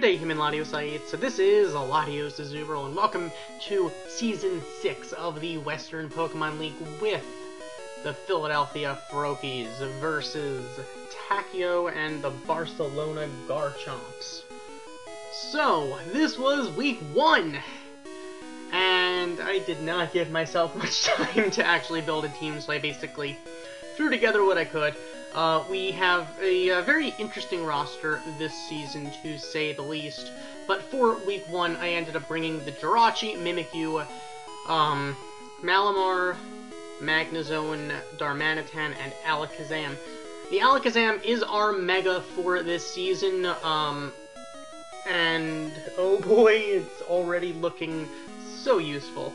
G'day, human Latios. So this is LatiosAzurill, and welcome to Season 6 of the Western Pokemon League with the Philadelphia Froakies versus Takiyo and the Barcelona Garchomps. So, this was Week 1, and I did not give myself much time to actually build a team, so I basically threw together what I could. We have a very interesting roster this season, to say the least. But for Week 1, I ended up bringing the Jirachi, Mimikyu, Malamar, Magnezone, Darmanitan, and Alakazam. The Alakazam is our Mega for this season, and oh boy, it's already looking so useful.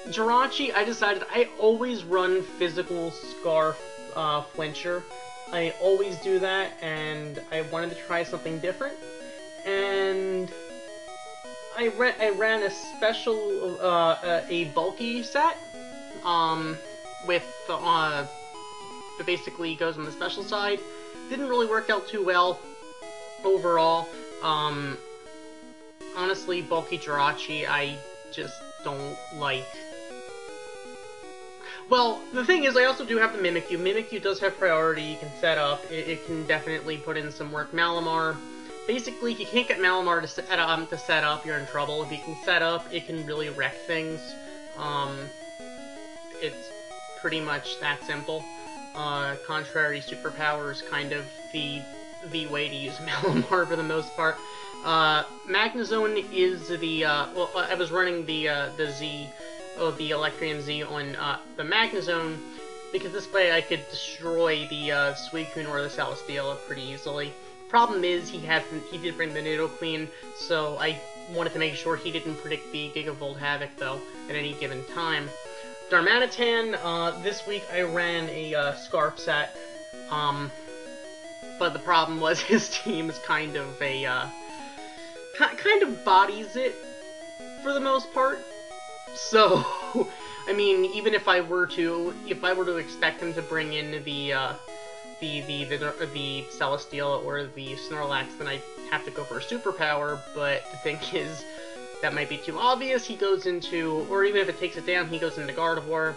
Jirachi, I decided I always run Physical Scarf Flincher. I always do that, and I wanted to try something different. And I ran a special, a bulky set, with, it basically goes on the special side. Didn't really work out too well overall. Honestly, bulky Jirachi, I just don't like. Well, the thing is, I also do have the Mimikyu. Mimikyu does have priority, you can set up, it can definitely put in some work. Malamar, basically, if you can't get Malamar to set up, you're in trouble. If you can set up, it can really wreck things. It's pretty much that simple. Contrary Superpower is kind of the way to use Malamar for the most part. Magnezone is the, well, I was running the Z, the Electrium Z on the Magnezone, because this way I could destroy the Suicune or the Celesteela pretty easily. Problem is, he did bring the Nidoqueen, so I wanted to make sure he didn't predict the Gigavolt Havoc, though, at any given time. Darmanitan, this week I ran a Scarf set, but the problem was his team is kind of a, kind of bodies it, for the most part. So, I mean, even if I were to expect him to bring in the Celesteela or the Snorlax, then I'd have to go for a Superpower, but the thing is, that might be too obvious. He goes into, or even if it takes it down, he goes into Gardevoir.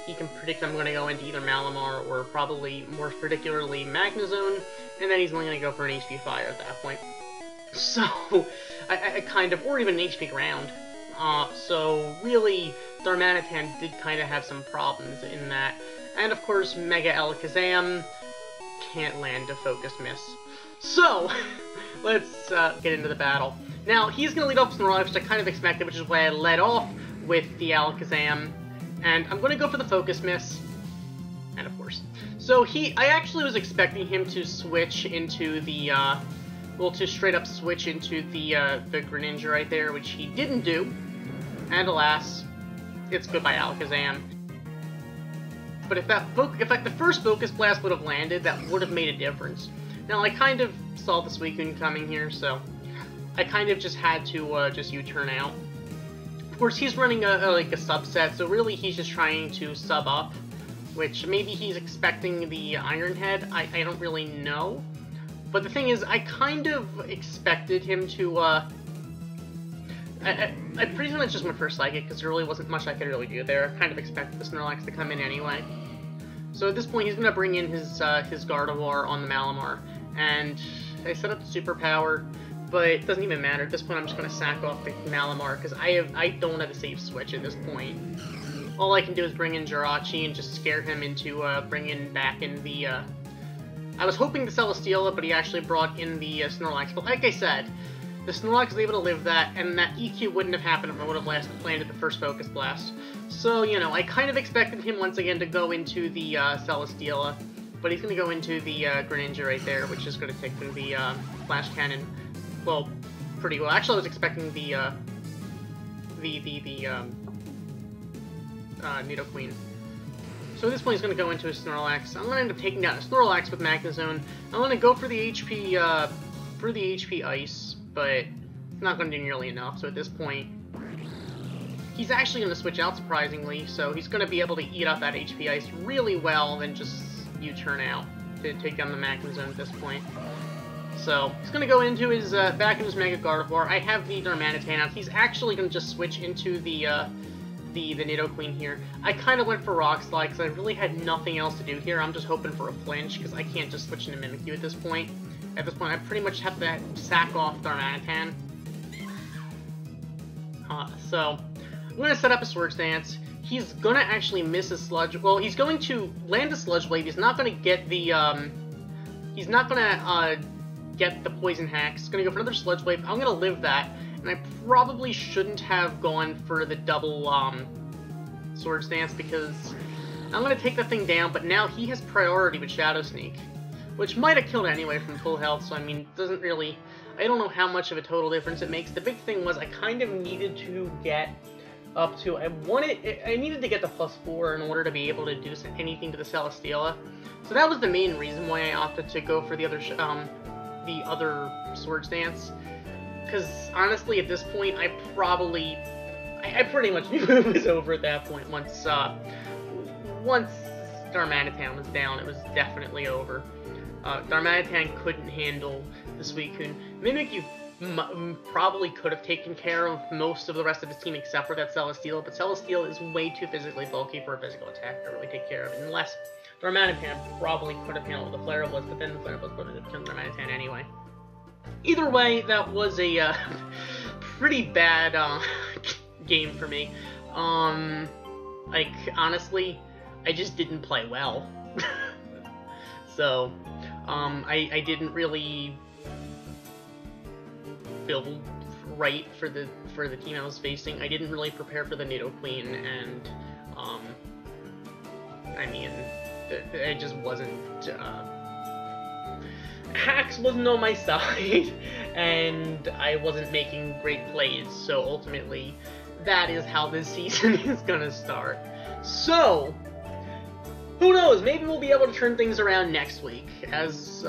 He can predict I'm going to go into either Malamar or probably, more particularly, Magnezone, and then he's only going to go for an HP Fire at that point. So, I kind of, or even an HP Ground. So really, Darmanitan did kind of have some problems in that. And of course, Mega Alakazam can't land a Focus Miss. So, let's get into the battle. Now, he's going to lead off Snorlax, which I kind of expected, which is why I led off with the Alakazam. And I'm going to go for the Focus Miss. And of course. So I actually was expecting him to switch into the, well, to straight up switch into the Greninja right there, which he didn't do. And alas, it's goodbye Alakazam. But if the first Focus Blast would have landed, that would have made a difference. Now, I kind of saw the Suicune coming here, so I kind of just had to just U-turn out. Of course, he's running like a subset, so really he's just trying to sub up, which maybe he's expecting the Iron Head. I don't really know. But the thing is, I kind of expected him to, I pretty much just went for a Psychic, because there really wasn't much I could really do there. I kind of expected the Snorlax to come in anyway. So at this point, he's going to bring in his Gardevoir on the Malamar. And I set up the Superpower, but it doesn't even matter. At this point, I'm just going to sack off the Malamar, because I don't have a safe switch at this point. All I can do is bring in Jirachi and just scare him into bringing back in the... I was hoping the Celesteela, but he actually brought in the Snorlax. But like I said, the Snorlax was able to live that, and that EQ wouldn't have happened if I would have landed the first Focus Blast. So, you know, I kind of expected him once again to go into the Celesteela, but he's going to go into the Greninja right there, which is going to take the Flash Cannon, well, pretty well. Actually, I was expecting the Nidoqueen. So at this point, he's going to go into a Snorlax. I'm going to end up taking down a Snorlax with Magnezone. I'm going to go for the HP Ice, but it's not going to do nearly enough. So at this point, he's actually going to switch out, surprisingly. So he's going to be able to eat up that HP Ice really well, then just U-turn out to take down the Magnezone at this point. So, he's going to go into his, back in his Mega Gardevoir. I have the Darmanitan out. He's actually going to just switch into the Nidoqueen here. I kind of went for Rock Slide because I really had nothing else to do here. I'm just hoping for a flinch because I can't just switch into Mimikyu at this point. At this point, I pretty much have to sack off Darmanitan. So, I'm going to set up a Swords Dance. He's going to actually miss a Sludge... Well, he's going to land a Sludge Wave. He's not going to get the, he's not going to, get the Poison Hack. He's going to go for another Sludge Wave. I'm going to live that. And I probably shouldn't have gone for the double, Swords Dance because I'm going to take the thing down, but now he has priority with Shadow Sneak, which might have killed anyway from full health, so I mean, it doesn't really... I don't know how much of a total difference it makes. The big thing was I kind of needed to get up to... I needed to get the +4 in order to be able to do anything to the Celesteela. So that was the main reason why I opted to go for the other Swords Dance. Because, honestly, at this point, I pretty much knew it was over at that point. Once Darmanitan was down, it was definitely over. Darmanitan couldn't handle the Suicune. Mimikyu probably could have taken care of most of the rest of his team except for that Celesteela, but Celesteela is way too physically bulky for a physical attack to really take care of it, unless Darmanitan probably could have handled the Flare Blitz, but then the Flare Blitz would have killed Darmanitan anyway. Either way, that was a pretty bad game for me. Like, honestly, I just didn't play well. So, I didn't really feel right for the team I was facing. I didn't really prepare for the Nidoqueen, and I mean, it just wasn't. Hacks wasn't on my side, and I wasn't making great plays. So ultimately, that is how this season is gonna start. So, who knows? Maybe we'll be able to turn things around next week as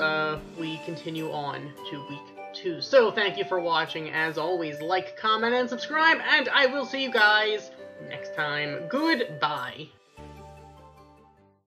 we continue on to week 2. So, thank you for watching. As always, like, comment, and subscribe, and I will see you guys next time. Goodbye.